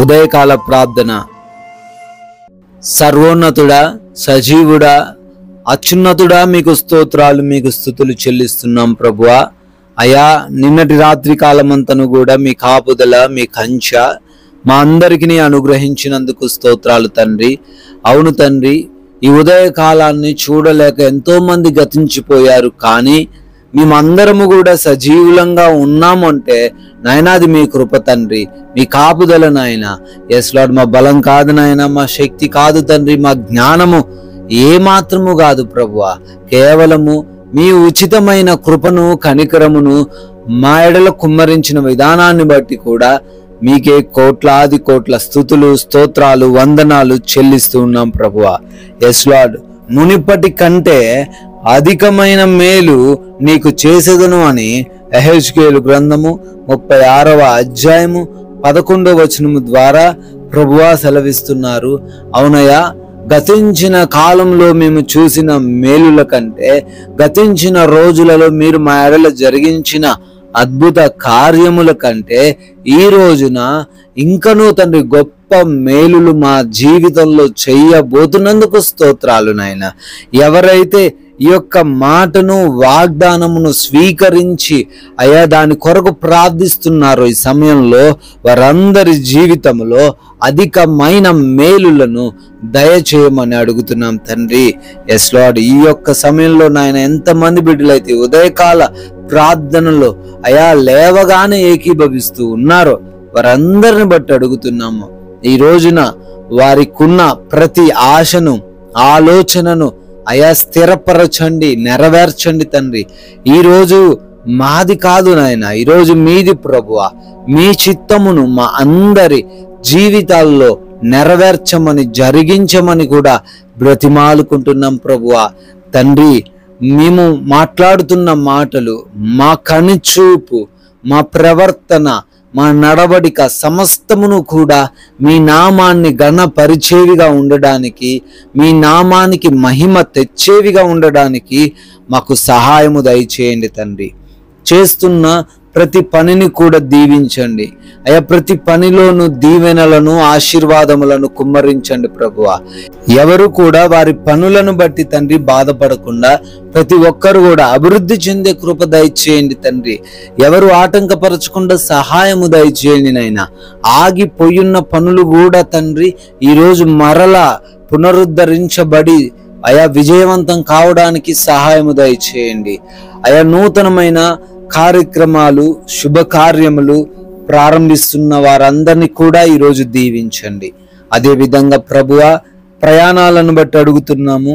ఉదయకాల ప్రార్థన. సర్వోన్నతుడా, సజీవుడా, అత్యున్నతుడా, మీకు స్తోత్రాలు, మీకు స్తుతులు చెల్లిస్తున్నాం ప్రభువా. అయా, నిన్నటి రాత్రి కాలమంతను కూడా మీ కాపుదల, మీ కంచ మా అందరికీ అనుగ్రహించినందుకు స్తోత్రాలు తండ్రి. అవును తండ్రి, ఈ ఉదయకాలాన్ని చూడలేక ఎంతో మంది గతించిపోయారు, కానీ మేమందరము కూడా సజీవులంగా ఉన్నాము అంటే నాయన అది మీ కృప తండ్రి, మీ కాపుదల నాయన. ఎస్ లార్డ్, మా బలం కాదు నాయన, మా శక్తి కాదు తండ్రి, మా జ్ఞానము ఏ మాత్రము కాదు ప్రభువా. కేవలము మీ ఉచితమైన కృపను, కనికరమును మా ఎడల కుమ్మరించిన విధానాన్ని బట్టి కూడా మీకే కోట్లాది కోట్ల స్తుతులు, స్తోత్రాలు, వందనాలు చెల్లిస్తూ ఉన్నాం ప్రభువా. ఎస్ లార్డ్, మునిపటి కంటే అధికమైన మేలు నీకు చేసేదను అని యెహెజ్కేలు గ్రంథము 36వ అధ్యాయము 11వ వచనము ద్వారా ప్రభువా సెలవిస్తున్నారు. అవునయ్యా, గతించిన కాలంలో మేము చూసిన మేలుల కంటే, గతించిన రోజులలో మీరు మా ఎడల జరిగించిన అద్భుత కార్యముల కంటే ఈ రోజున ఇంకనూ తండ్రి గొప్ప మేలులు మా జీవితంలో చెయ్యబోతున్నందుకు స్తోత్రాలు నాయన. ఎవరైతే ఈ యొక్క మాటను, వాగ్దానమును స్వీకరించి అయా దాని కొరకు ప్రార్థిస్తున్నారో ఈ సమయంలో వారందరి జీవితంలో అధికమైన మేలులను దయచేయమని అడుగుతున్నాం తండ్రి. ఎస్ లార్డ్, ఈ యొక్క సమయంలో నాయన ఎంతమంది బిడ్డలైతే ఉదయకాల ప్రార్థనలో అయా లేవగానే ఏకీభవిస్తూ ఉన్నారో వారందరిని బట్టి అడుగుతున్నాము. ఈ రోజున వారికున్న ప్రతి ఆశను, ఆలోచనను అయా స్థిరపరచండి, నెరవేర్చండి తండ్రి. ఈరోజు మాది కాదు నాయన, ఈరోజు మీది ప్రభువా. మీ చిత్తమును మా అందరి జీవితాల్లో నెరవేర్చమని, జరిగించమని కూడా బ్రతిమాలుకుంటున్నాం ప్రభువా. తండ్రి, మేము మాట్లాడుతున్న మాటలు, మా కనుచూపు, మా ప్రవర్తన, మా నడవడిక సమస్తమును కూడా మీ నామాన్ని ఘనపరిచేవిగా ఉండడానికి, మీ నామానికి మహిమ తెచ్చేవిగా ఉండడానికి మాకు సహాయము దయచేయండి తండ్రి. చేస్తున్న ప్రతి పనిని కూడా దీవించండి అయ్యా. ప్రతి పనిలోను దీవెనలను, ఆశీర్వాదములను కుమ్మరించండి ప్రభువా. ఎవరు కూడా వారి పనులను బట్టి తండ్రి బాధపడకుండా ప్రతి ఒక్కరు కూడా అభివృద్ధి చెందే కృప దయచేయండి తండ్రి. ఎవరు ఆటంకపరచకుండా సహాయము దయచేయండి నాయన. ఆగిపోయున్న పనులు కూడా తండ్రి ఈరోజు మరలా పునరుద్ధరించబడి అయా విజయవంతం కావడానికి సహాయము దయచేయండి అయా. నూతనమైన కార్యక్రమాలు, శుభకార్యములు ప్రారంభిస్తున్న వారందరినీ కూడా ఈరోజు దీవించండి. అదేవిధంగా ప్రభువా, ప్రయాణాలను బట్టి అడుగుతున్నాము.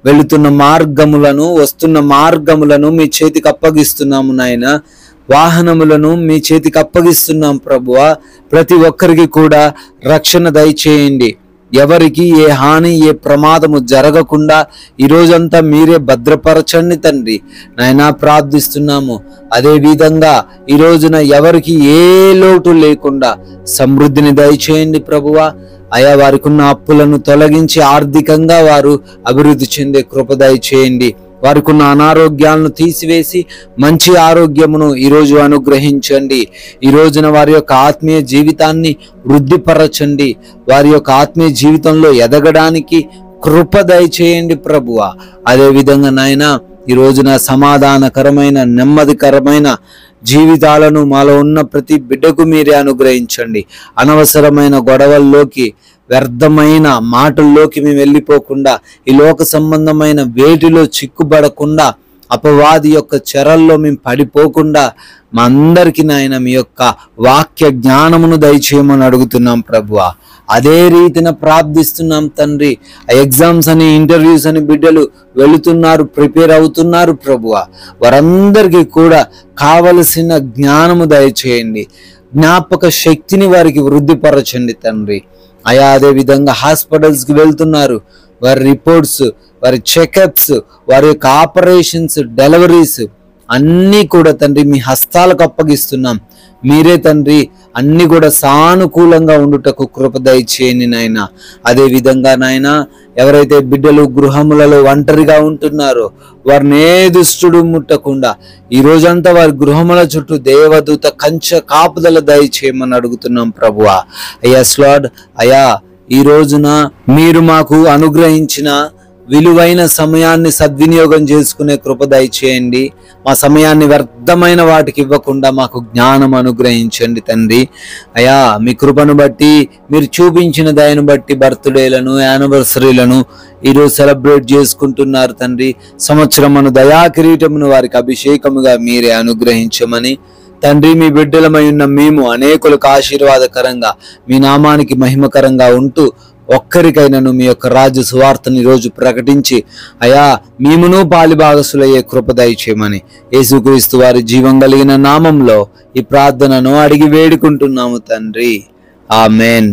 వెళుతున్న మార్గములను, వస్తున్న మార్గములను మీ చేతికి అప్పగిస్తున్నాము నాయన. వాహనములను మీ చేతికి అప్పగిస్తున్నాం ప్రభువా. ప్రతి ఒక్కరికి కూడా రక్షణ దయచేయండి. ఎవరికి ఏ హాని, ఏ ప్రమాదము జరగకుండా ఈరోజంతా మీరే భద్రపరచండి తండ్రి నాయనా ప్రార్థిస్తున్నాము. అదే విధంగా ఈ రోజున ఎవరికి ఏ లోటు లేకుండా సమృద్ధిని దయచేయండి ప్రభువా. అయా, వారికి ఉన్న అప్పులను తొలగించి ఆర్థికంగా వారు అభివృద్ధి చెందే కృప దయచేయండి. వారికి ఉన్న అనారోగ్యాలను తీసివేసి మంచి ఆరోగ్యమును ఈరోజు అనుగ్రహించండి. ఈ రోజున వారి యొక్క ఆత్మీయ జీవితాన్ని వృద్ధిపరచండి. వారి యొక్క ఆత్మీయ జీవితంలో ఎదగడానికి కృప దయచేయండి ప్రభువా. అదేవిధంగా నాయన, ఈ రోజున సమాధానకరమైన, నెమ్మదికరమైన జీవితాలను మాలో ఉన్న ప్రతి బిడ్డకు మీరే అనుగ్రహించండి. అనవసరమైన గొడవల్లోకి, వ్యర్థమైన మాటల్లోకి మేము వెళ్ళిపోకుండా, ఈ లోక సంబంధమైన వేటిలో చిక్కుబడకుండా, అపవాది యొక్క చెరల్లో మేము పడిపోకుండా మా అందరికీ నాయన మీ యొక్క వాక్య జ్ఞానమును దయచేయమని అడుగుతున్నాం ప్రభువా. అదే రీతిన ప్రార్థిస్తున్నాం తండ్రి. ఎగ్జామ్స్ అని, ఇంటర్వ్యూస్ అని బిడ్డలు వెళుతున్నారు, ప్రిపేర్ అవుతున్నారు ప్రభువా. వారందరికీ కూడా కావలసిన జ్ఞానము దయచేయండి. జ్ఞాపక శక్తిని వారికి వృద్ధిపరచండి తండ్రి అయా. అదే విధంగా హాస్పిటల్స్కి వెళ్తున్నారు, వారి రిపోర్ట్స్, వారి చెకప్స్, వారి యొక్క ఆపరేషన్స్, డెలివరీస్ అన్నీ కూడా తండ్రి మీ హస్తాలకు అప్పగిస్తున్నాం. మీరే తండ్రి అన్ని కూడా సానుకూలంగా ఉండుటకు కృప దయచేయండి నాయన. అదే విధంగా నాయన, ఎవరైతే బిడ్డలు గృహములలో ఒంటరిగా ఉంటున్నారో వారిని ఏ దుష్టుడు ముట్టకుండా ఈ రోజంతా వారి గృహముల చుట్టూ దేవదూత కంచె కాపుదల దయచేయమని అడుగుతున్నాం ప్రభువా. Yes Lord. అయా, ఈ రోజున మీరు మాకు అనుగ్రహించిన విలువైన సమయాన్ని సద్వినియోగం చేసుకునే కృప దయచేయండి. మా సమయాన్ని వ్యర్థమైన వాటికి ఇవ్వకుండా మాకు జ్ఞానం అనుగ్రహించండి తండ్రి. అయా, మీ కృపను బట్టి, మీరు చూపించిన దయను బట్టి బర్త్డేలను, యానివర్సరీలను ఈరోజు సెలబ్రేట్ చేసుకుంటున్నారు తండ్రి. సంవత్సరమును దయా కిరీటమును వారికి అభిషేకముగా మీరే అనుగ్రహించమని తండ్రి, మీ బిడ్డలమై ఉన్న మేము అనేకులకు ఆశీర్వాదకరంగా, మీ నామానికి మహిమకరంగా ఉంటూ ఒక్కరికైనాను మీ యొక్క రాజ్య సువార్తని ఈరోజు ప్రకటించి అయా మేమును పాలిభాగసులయ్యే కృప దయచేయమని యేసుక్రీస్తు వారి జీవం కలిగిన నామంలో ఈ ప్రార్థనను అడిగి వేడుకుంటున్నాము తండ్రి. ఆమెన్.